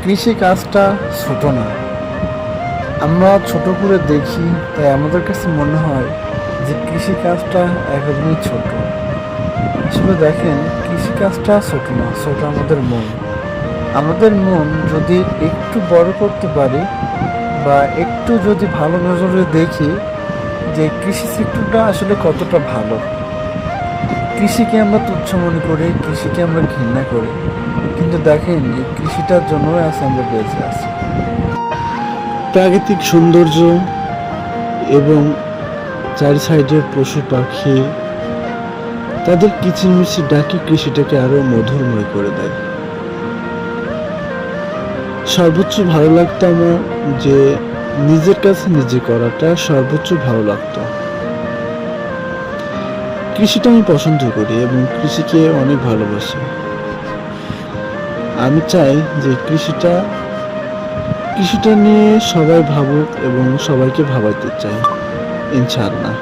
কৃষি কাজটা ছোট না। আমরা ছোট করে দেখি, তাই আমাদের কাছে মনে হয় যে কৃষি কাজটা একদমই ছোট। আসলে দেখেন, কৃষি কাজটা ছোট না, ছোট আমাদের মন। আমাদের মন যদি একটু বড় করতে পারি বা একটু যদি ভালো নজরে দেখি যে কৃষি সেক্টরটা আসলে কতটা ভালো। কৃষিকে আমরা তুচ্ছ মনে করি, কৃষিকে আমরা ঘৃণা করি, কিন্তু দেখেন এই কৃষিটার জন্যই আজ আমরা বেঁচে আছি। প্রাকৃতিক সৌন্দর্য এবং চারি সাইডের পশু পাখি তাদের কিচিরমিচির ডাকি কৃষিটাকে আরো মধুরময় করে দেয়। সর্বোচ্চ ভালো লাগতো আমার যে নিজের কাছে নিজে করাটা সর্বোচ্চ ভালো লাগতো। কৃষিটা আমি পছন্দ করি এবং কৃষিকে অনেক ভালোবাসি। আমি চাই যে কৃষিটা নিয়ে সবাই ভাবুক এবং সবাইকে ভাবাইতে চাই, ইনশাআল্লাহ।